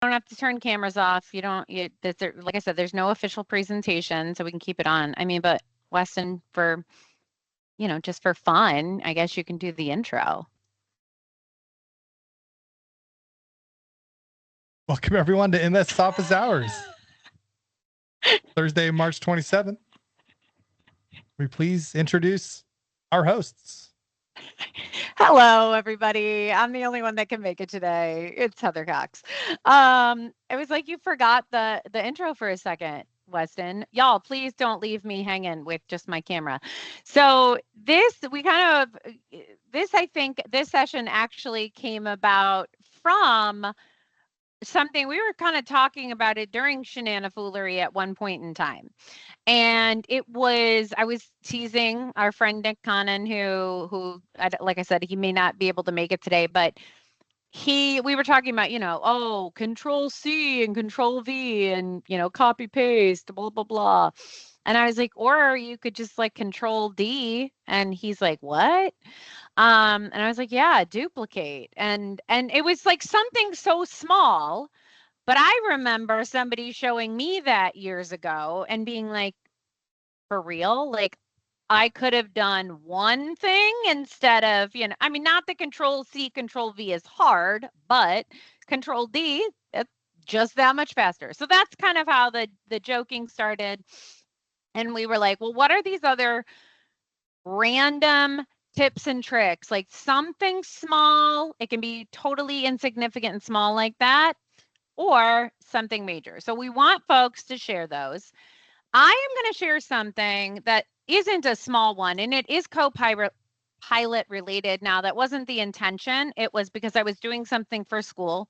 don't have to turn cameras off. You don't, like I said, there's no official presentation, so we can keep it on. I mean, but Weston, for, just for fun, I guess you can do the intro. Welcome everyone to MS Office Hours. Thursday, March 27th. We please introduce our hosts. Hello, everybody. I'm the only one that can make it today. It's Heather Cox. It was like you forgot the intro for a second, Weston. Y'all, please don't leave me hanging with just my camera. So I think this session actually came about from something we were kind of talking about it during Shenanifoolery at one point in time. And I was teasing our friend Nick Connon, like I said, he may not be able to make it today, but we were talking about, Control C and Control V and, copy paste, blah, blah, blah. And I was like, or you could just like Control D. And he's like, what? And I was like, yeah, duplicate. And it was like something so small. But I remember somebody showing me that years ago and being like, for real? Like, I could have done one thing instead of, I mean, not that Control C, Control V is hard, but Control D, it's just that much faster. So that's kind of how the joking started. And we were like, well, what are these other random tips and tricks? Like something small, it can be totally insignificant and small like that, or something major. So we want folks to share those. I am going to share something that isn't a small one, and it is Copilot related. Now, that wasn't the intention. It was because I was doing something for school,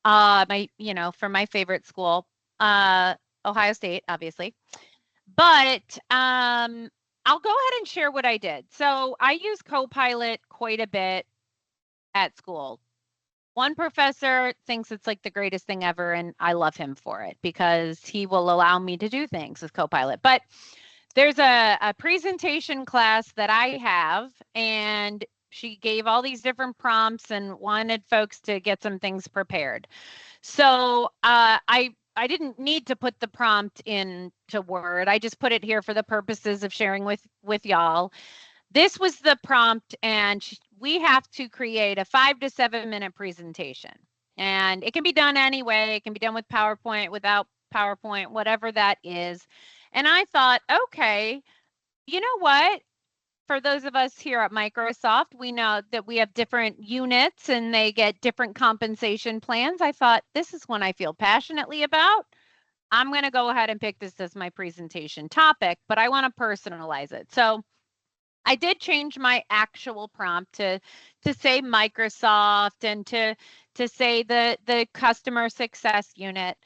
for my favorite school, Ohio State, obviously. But I'll go ahead and share what I did. So I use Copilot quite a bit at school. One professor thinks it's like the greatest thing ever, and I love him for it because he will allow me to do things with Copilot. But there's a presentation class that I have, and she gave all these different prompts and wanted folks to get some things prepared. So I didn't need to put the prompt into Word. I just put it here for the purposes of sharing with y'all. This was the prompt, and we have to create a 5 to 7 minute presentation. And it can be done anyway. It can be done with PowerPoint, without PowerPoint, whatever that is. And I thought, okay, you know what? For those of us here at Microsoft, we know that we have different units and they get different compensation plans. I thought, this is one I feel passionately about. I'm going to go ahead and pick this as my presentation topic, but I want to personalize it. So I did change my actual prompt to say Microsoft and to say the customer success unit.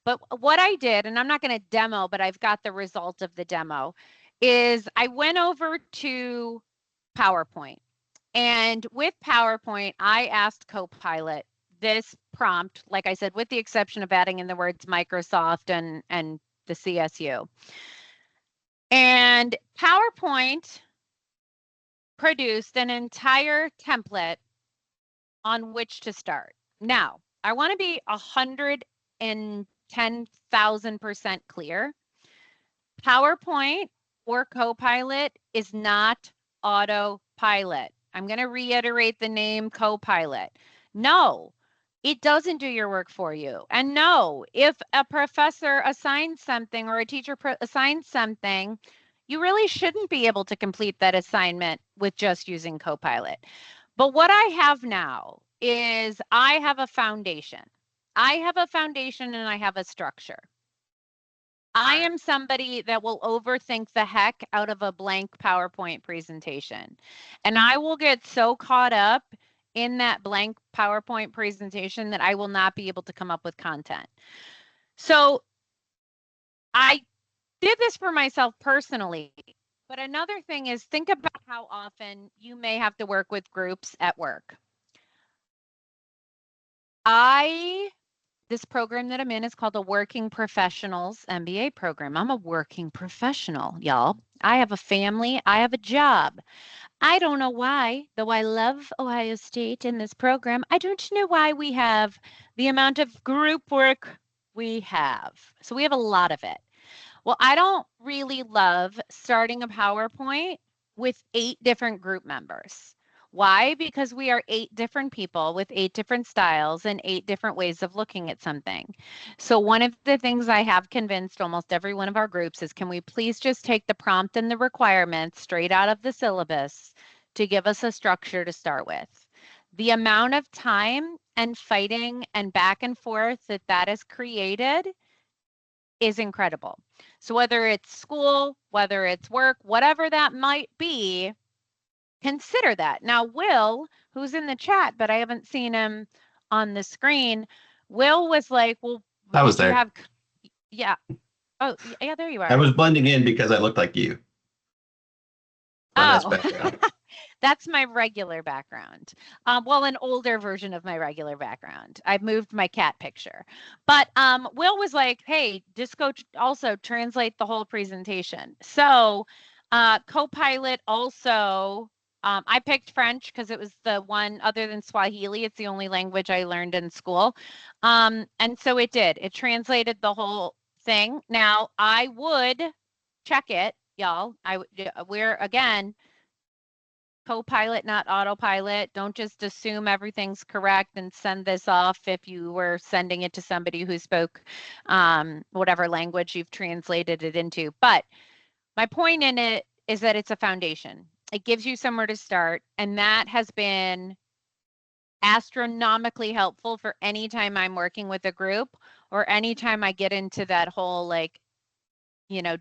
But what I did, and I'm not going to demo, but I've got the result of the demo, is I went over to PowerPoint. And with PowerPoint, I asked Copilot this prompt, like I said, with the exception of adding in the words Microsoft and the CSU. And PowerPoint produced an entire template on which to start. Now, I want to be 110,000% clear. PowerPoint or Copilot is not autopilot. I'm going to reiterate the name Copilot. No, it doesn't do your work for you. And no, if a professor assigns something or a teacher assigns something, you really shouldn't be able to complete that assignment with just using Copilot. But what I have now is I have a foundation. I have a foundation and I have a structure. I am somebody that will overthink the heck out of a blank PowerPoint presentation. And I will get so caught up in that blank PowerPoint presentation that I will not be able to come up with content. So I did this for myself personally. But another thing is, think about how often you may have to work with groups at work. This program that I'm in is called the Working Professionals MBA program. I'm a working professional, y'all. I have a family. I have a job. I don't know why, though I love Ohio State in this program, I don't know why we have the amount of group work we have. So we have a lot of it. Well, I don't really love starting a PowerPoint with 8 different group members. Why? Because we are 8 different people with 8 different styles and 8 different ways of looking at something. So one of the things I have convinced almost every one of our groups is, can we please just take the prompt and the requirements straight out of the syllabus to give us a structure to start with? The amount of time and fighting and back and forth that that has created is incredible. So whether it's school, whether it's work, whatever that might be, consider that. Now, Will, who's in the chat, but I haven't seen him on the screen, Will was like, well, I was did you there. have, yeah. Oh, yeah, there you are. I was blending in because I looked like you. Oh, that's my regular background. Well, an older version of my regular background. I've moved my cat picture. But Will was like, hey, just go also translate the whole presentation. So Copilot also, I picked French because it was the one other than Swahili. It's the only language I learned in school. And so it did. It translated the whole thing. Now, I would check it, y'all. We're, again, Copilot, not autopilot. Don't just assume everything's correct and send this off if you were sending it to somebody who spoke whatever language you've translated it into. But my point in it is that it's a foundation. It gives you somewhere to start, and that has been astronomically helpful for any time I'm working with a group or anytime I get into that whole, like,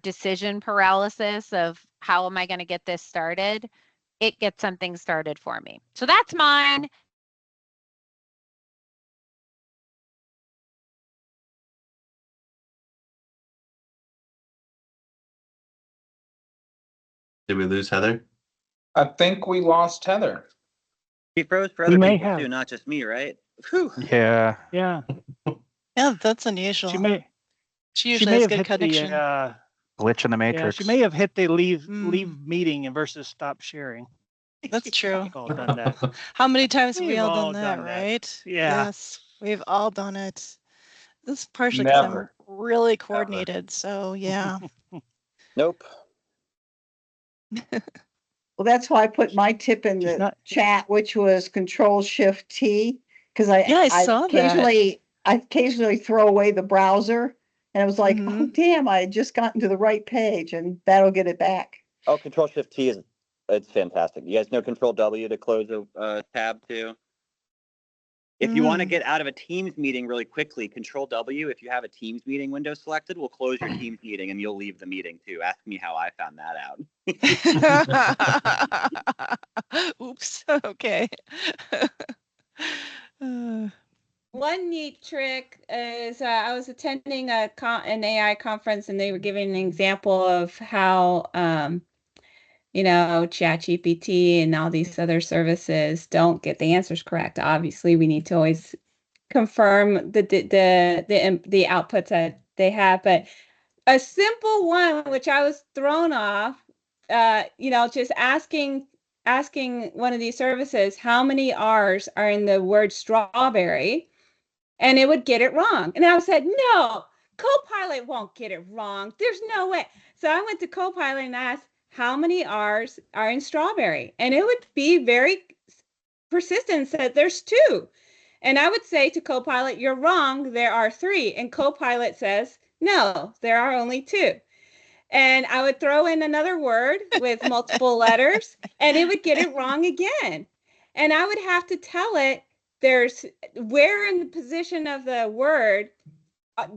decision paralysis of how am I going to get this started. It gets something started for me. So that's mine. Did we lose Heather? I think we lost Heather. She froze for other people too, not just me, right? Whew. Yeah. Yeah. Yeah, that's unusual. She usually may has have good hit connection. the Glitch in the matrix. she may have hit the leave meeting versus stop sharing. That's true. We've all done that. How many times have we We've all all done that, done that. right? Yeah. Yes, we've all done it. This is partially because I'm Never. really coordinated. So yeah. Nope. Well, that's why I put my tip in the chat, which was Control-Shift-T, because I saw I occasionally throw away the browser, and I was like, oh damn, I had just gotten to the right page, and that'll get it back. Oh, Control-Shift-T it's fantastic. You guys know Control-W to close a tab too? If you want to get out of a Teams meeting really quickly, Control-W, if you have a Teams meeting window selected, will close your Teams meeting and you'll leave the meeting too. Ask me how I found that out. Oops. Okay. One neat trick is I was attending an AI conference and they were giving an example of how ChatGPT and all these other services don't get the answers correct. Obviously, we need to always confirm the outputs that they have. But a simple one, which I was thrown off, just asking one of these services how many R's are in the word strawberry, and it would get it wrong. And I said, no, Copilot won't get it wrong. There's no way. So I went to Copilot and asked, how many R's are in strawberry? And it would be very persistent and said, there's 2. And I would say to Copilot, you're wrong, there are 3. And Copilot says, no, there are only 2. And I would throw in another word with multiple letters, and it would get it wrong again. And I would have to tell it, there's where in the position of the word are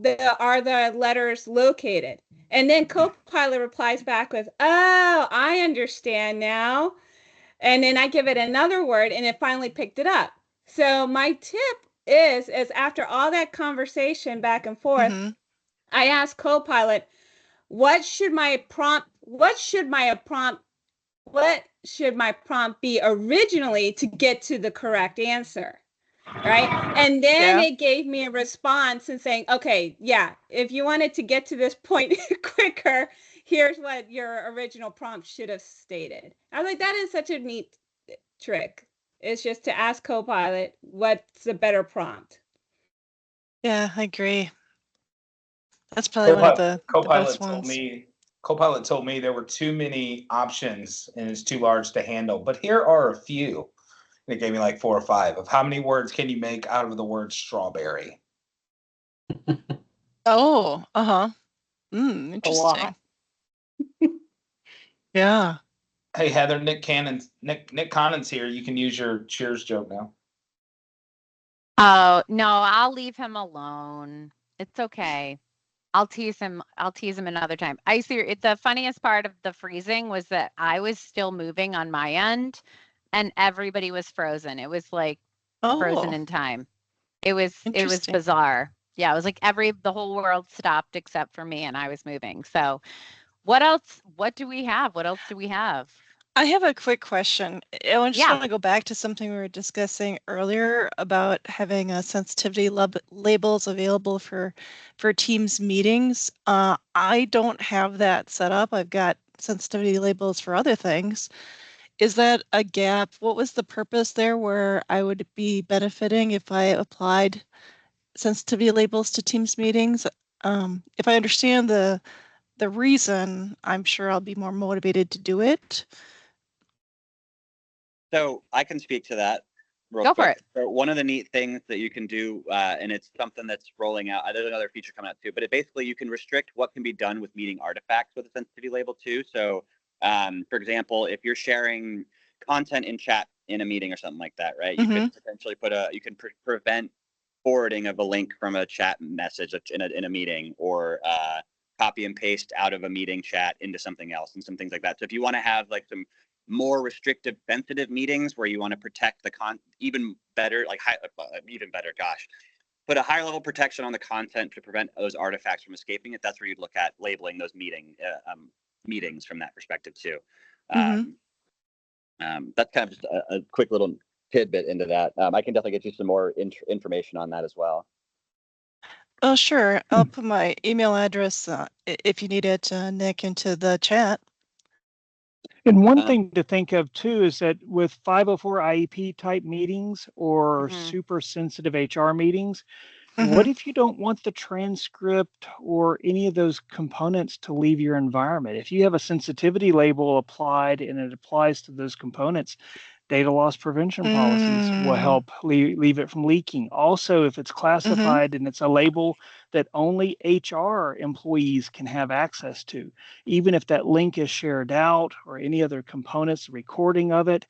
the letters located. And then Copilot replies back with, oh, I understand now. And then I give it another word and it finally picked it up. So my tip is after all that conversation back and forth, I asked Copilot, what should my prompt be originally to get to the correct answer? Right. And then it gave me a response and saying, okay, yeah, if you wanted to get to this point quicker, here's what your original prompt should have stated. I was like, that is such a neat trick. It's just to ask Copilot what's a better prompt. Yeah, I agree. That's probably one of the best ones. Copilot told me there were too many options and it's too large to handle. But here are a few. And it gave me like 4 or 5 of how many words can you make out of the word strawberry? Oh, uh-huh. A Interesting. lot. Yeah. Hey Heather, Nick Cannon's here. You can use your Cheers joke now. Oh, no, I'll leave him alone. It's okay. I'll tease him another time. The funniest part of the freezing was that I was still moving on my end and everybody was frozen. It was like frozen Oh, in time. It was interesting. bizarre. Yeah, it was like the whole world stopped except for me and I was moving. So what else? What do we have? What else do we have? I have a quick question. I just Yeah. want to go back to something we were discussing earlier about having sensitivity labels available for Teams meetings. I don't have that set up. I've got sensitivity labels for other things. Is that a gap? What was the purpose there where I would be benefiting if I applied sensitivity labels to Teams meetings? If I understand the reason, I'm sure I'll be more motivated to do it. So I can speak to that real Go quick. for it. So one of the neat things that you can do, and it's something that's rolling out, there's another feature coming out too, but basically you can restrict what can be done with meeting artifacts with a sensitivity label too. So for example, if you're sharing content in chat in a meeting or something like that, right? You could potentially prevent forwarding of a link from a chat message in a meeting, or copy and paste out of a meeting chat into something else and some things like that. So if you want to have like some more restrictive, sensitive meetings where you want to protect the even better, gosh, put a higher level protection on the content to prevent those artifacts from escaping it. That's where you'd look at labeling those meetings from that perspective too. That's kind of just a quick little tidbit into that. I can definitely get you some more information on that as well. Oh, sure. I'll put my email address, if you need it, Nick, into the chat. And one thing to think of too is that with 504 IEP type meetings or super sensitive HR meetings, what if you don't want the transcript or any of those components to leave your environment? If you have a sensitivity label applied and it applies to those components, data loss prevention policies will help leave it from leaking. Also, if it's classified and it's a label that only HR employees can have access to, even if that link is shared out or any other components, recording of it,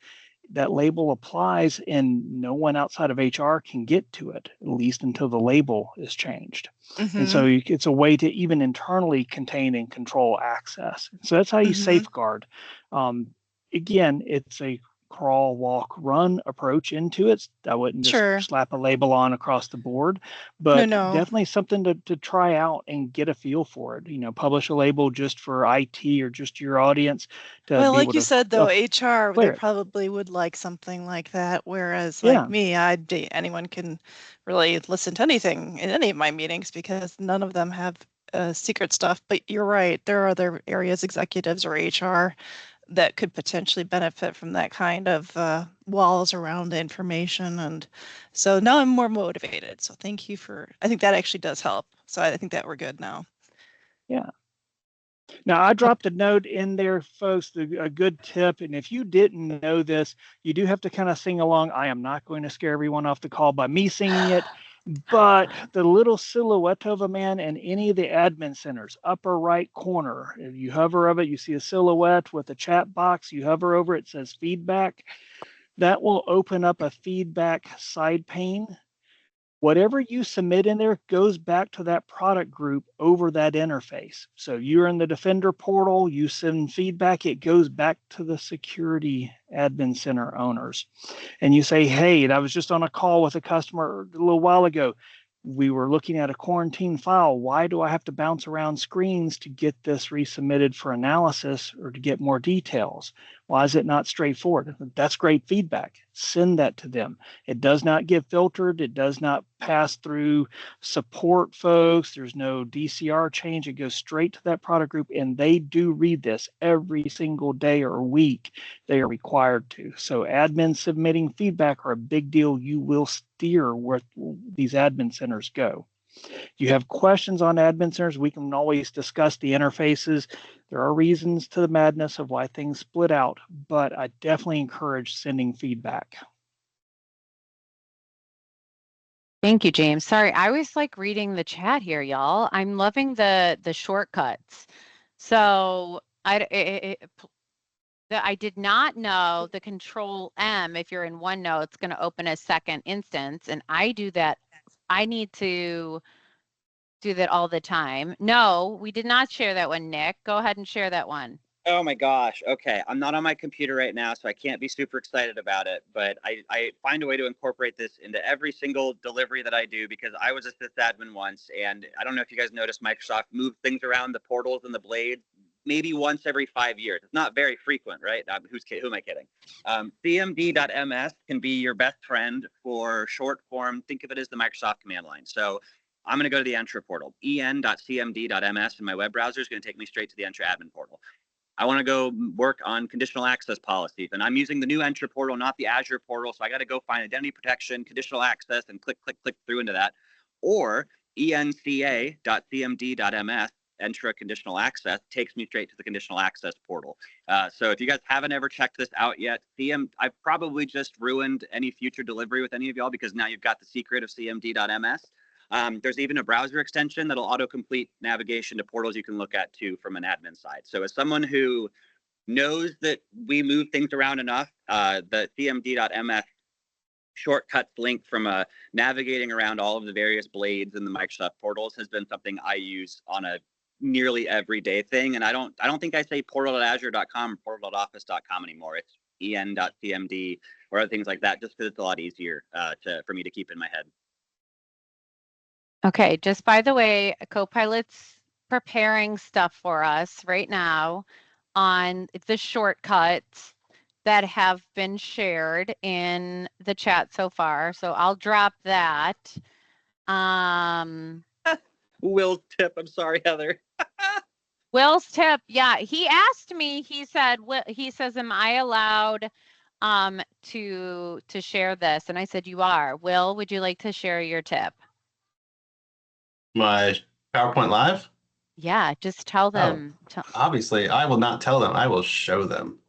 that label applies and no one outside of HR can get to it, at least until the label is changed. And so it's a way to even internally contain and control access. So that's how you safeguard. Again, it's a crawl, walk, run approach into it. I wouldn't just slap a label on across the board, but definitely something to try out and get a feel for it. Publish a label just for IT or just your audience. Well, like you said, though, HR, they probably would like something like that. Whereas like me, anyone can really listen to anything in any of my meetings because none of them have secret stuff. But you're right. There are other areas, executives or HR, that could potentially benefit from that kind of walls around the information. And so now I'm more motivated. So thank you I think that actually does help. So I think that we're good now. Yeah. Now, I dropped a note in there, folks, a good tip. And if you didn't know this, you do have to kind of sing along. I am not going to scare everyone off the call by me singing it. But the little silhouette of a man in any of the admin centers, upper right corner, if you hover over it, you see a silhouette with a chat box. You hover over it, says feedback. That will open up a feedback side pane. Whatever you submit in there goes back to that product group over that interface. So you're in the Defender portal, you send feedback, it goes back to the security admin center owners. And you say, hey, I was just on a call with a customer a little while ago. We were looking at a quarantine file. Why do I have to bounce around screens to get this resubmitted for analysis or to get more details? Why is it not straightforward? That's great feedback. Send that to them. It does not get filtered. It does not pass through support folks. There's no DCR change. It goes straight to that product group, and they do read this every single day or week. They are required to. So admins submitting feedback are a big deal. You will steer where these admin centers go. You have questions on admin centers, we can always discuss the interfaces. There are reasons to the madness of why things split out, but I definitely encourage sending feedback. Thank you, James. Sorry, I always like reading the chat here, y'all. I'm loving the shortcuts. So I did not know the Control M, if you're in OneNote, it's going to open a second instance, and I do that. I need to do that all the time. No, we did not share that one, Nick. Go ahead and share that one. Oh my gosh. Okay. I'm not on my computer right now, so I can't be super excited about it, but I find a way to incorporate this into every single delivery that I do because I was a sysadmin once, and I don't know if you guys noticed Microsoft moved things around the portals and the blades maybe once every 5 years. It's not very frequent, right? Who am I kidding? CMD.ms can be your best friend for short form. Think of it as the Microsoft command line. So I'm going to go to the Entra portal. en.cmd.ms in my web browser is going to take me straight to the Entra admin portal. I want to go work on conditional access policies, and I'm using the new Entra portal, not the Azure portal. So I got to go find identity protection, conditional access, and click through into that. Or enca.cmd.ms, Entra conditional access, takes me straight to the conditional access portal. So if you guys haven't ever checked this out yet, I've probably just ruined any future delivery with any of y'all because now you've got the secret of cmd.ms. There's even a browser extension that'll autocomplete navigation to portals you can look at too from an admin side. So as someone who knows that we move things around enough, the cmd.ms shortcuts link from navigating around all of the various blades in the Microsoft portals has been something I use on a nearly everyday thing. And I don't think I say portal.azure.com or portal.office.com anymore. It's en.cmd or other things like that, just because it's a lot easier for me to keep in my head. Okay, just by the way, Copilot's preparing stuff for us right now on the shortcuts that have been shared in the chat so far. So I'll drop that. Will's tip. I'm sorry, Heather. Will's tip. Yeah, he asked me, he says, am I allowed to share this? And I said, you are. Will, would you like to share your tip? My PowerPoint Live? Yeah, just tell them. Obviously, I will not tell them. I will show them.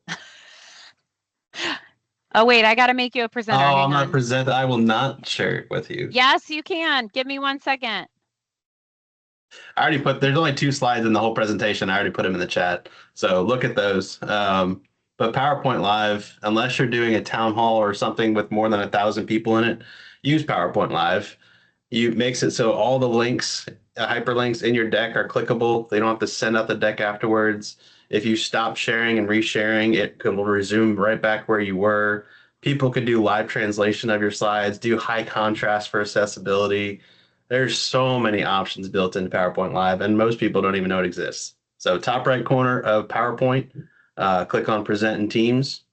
Oh, wait, I got to make you a presenter. Oh, I'm not a presenter. I will not share it with you. Yes, you can. Give me 1 second. I already there's only 2 slides in the whole presentation. I already put them in the chat. So look at those. But PowerPoint Live, unless you're doing a town hall or something with more than 1,000 people in it, use PowerPoint Live. It makes it so all the links, hyperlinks in your deck are clickable. They don't have to send out the deck afterwards. If you stop sharing and resharing, it will resume right back where you were. People could do live translation of your slides, do high contrast for accessibility. There's so many options built into PowerPoint Live, and most people don't even know it exists. So top right corner of PowerPoint, click on Present in Teams,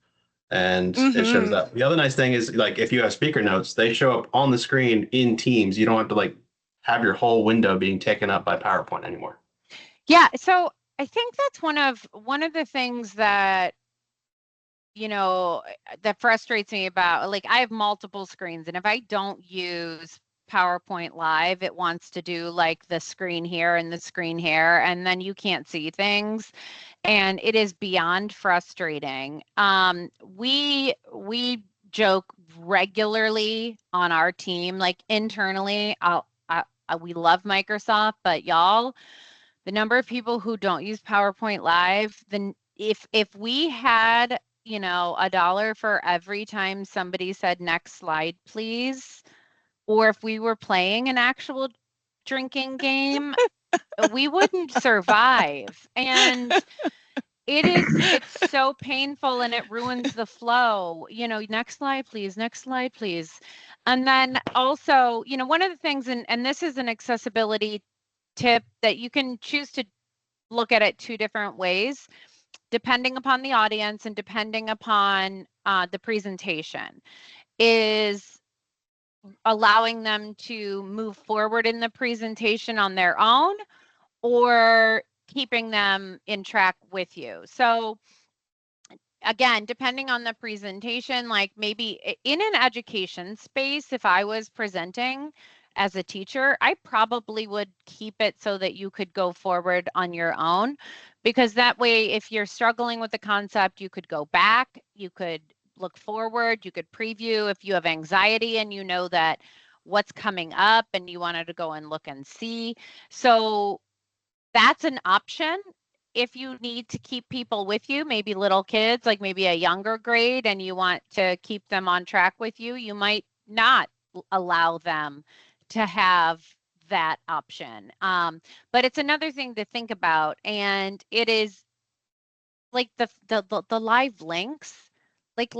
and it shows up. The other nice thing is, like, if you have speaker notes, they show up on the screen in Teams. You don't have to like have your whole window being taken up by PowerPoint anymore. Yeah, so I think that's one of the things that, you know, that frustrates me about, like, I have multiple screens, and if I don't use PowerPoint Live, it wants to do like the screen here and the screen here, and then you can't see things, and it is beyond frustrating. We joke regularly on our team, like internally, we love Microsoft, but y'all, the number of people who don't use PowerPoint Live, then if we had, you know, $1 for every time somebody said next slide, please, or if we were playing an actual drinking game, we wouldn't survive. And it's so painful, and it ruins the flow. You know, next slide, please, next slide, please. And then also, you know, one of the things, and this is an accessibility tip that you can choose to look at it 2 different ways. depending upon the audience and depending upon the presentation, is allowing them to move forward in the presentation on their own or keeping them in track with you. So again, depending on the presentation, like maybe in an education space, if I was presenting as a teacher, I probably would keep it so that you could go forward on your own, because that way, if you're struggling with the concept, you could go back, you could look forward, you could preview. If you have anxiety and you know that what's coming up and you wanted to go and look and see. So that's an option. If you need to keep people with you, maybe little kids, like maybe a younger grade, and you want to keep them on track with you, you might not allow them to have that option. But it's another thing to think about, and it is like the live links, like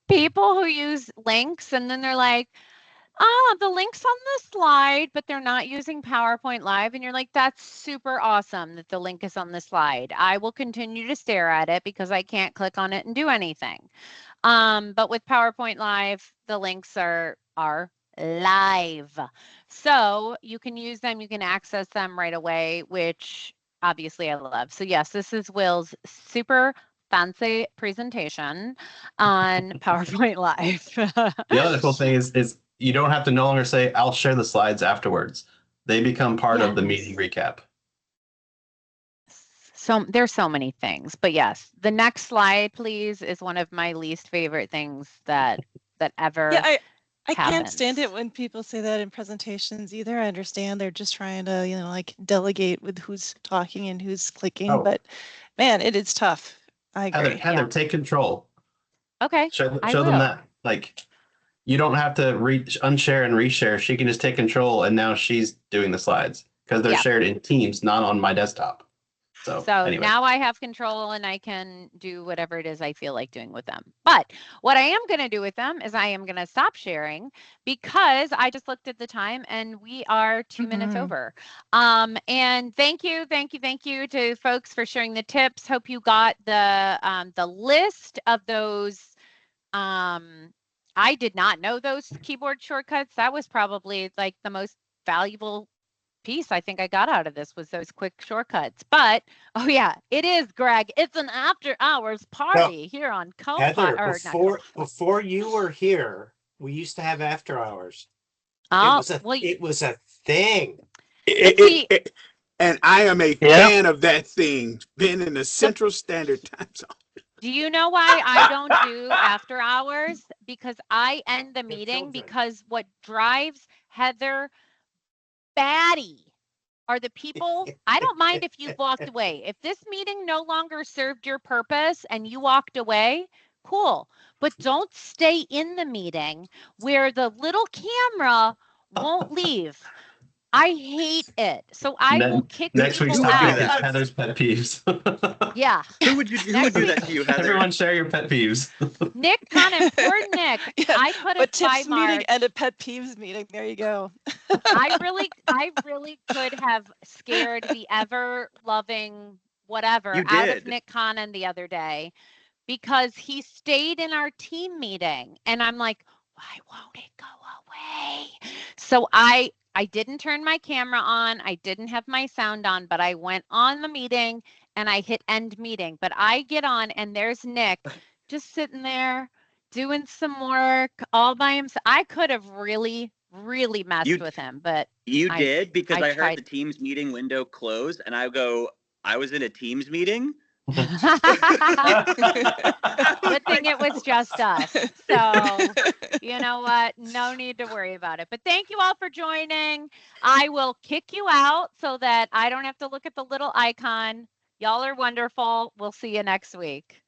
people who use links and then they're like, oh, the link's on the slide, but they're not using PowerPoint Live. And you're like, that's super awesome that the link is on the slide. I will continue to stare at it because I can't click on it and do anything. But with PowerPoint Live, the links are live. So you can use them, you can access them right away, which obviously I love. So yes, this is Will's super fancy presentation on PowerPoint Live. The other cool thing is you don't have to no longer say, I'll share the slides afterwards. They become part of the meeting recap. So there's so many things, but yes, the next slide, please, is one of my least favorite things that ever I can't stand it when people say that in presentations either. I understand they're just trying to, like delegate with who's talking and who's clicking, but man, it is tough. I agree. Heather, take control. Okay. Show them that. Like, you don't have to unshare and reshare. She can just take control, and now she's doing the slides because they're shared in Teams, not on my desktop. So anyway. Now I have control and I can do whatever it is I feel like doing with them. But what I am going to do with them is I am going to stop sharing because I just looked at the time and we are 2 minutes over. And thank you to folks for sharing the tips. Hope you got the list of those. I did not know those keyboard shortcuts. That was probably like the most valuable piece I think I got out of this was those quick shortcuts. But oh yeah, it is, Greg. It's an after hours party here on Heather, before you were here, we used to have after hours. Oh, it was a thing. And I am a fan of that thing, being in the Central Standard Time Zone. Do you know why I don't do after hours? Because I end the meeting, because what drives Heather batty are the people. I don't mind if you've walked away. If this meeting no longer served your purpose and you walked away, cool. But don't stay in the meeting where the little camera won't leave. I hate it. So I will kick next week's people topic out. is Heather's pet peeves. Yeah. Who would do that to you, Heather? Everyone share your pet peeves. Nick Conant, poor Nick. I put a tips meeting and a pet peeves meeting. There you go. I really could have scared the ever loving whatever out of Nick Conant the other day, because he stayed in our team meeting and I'm like, why won't it go away? So I didn't turn my camera on. I didn't have my sound on, but I went on the meeting and I hit end meeting. But I get on and there's Nick just sitting there doing some work all by himself. I could have really messed with him, but you did, because I heard the Teams meeting window close and I was in a Teams meeting. Good thing it was just us. So you know what? No need to worry about it. But thank you all for joining. I will kick you out so that I don't have to look at the little icon. Y'all are wonderful. We'll see you next week.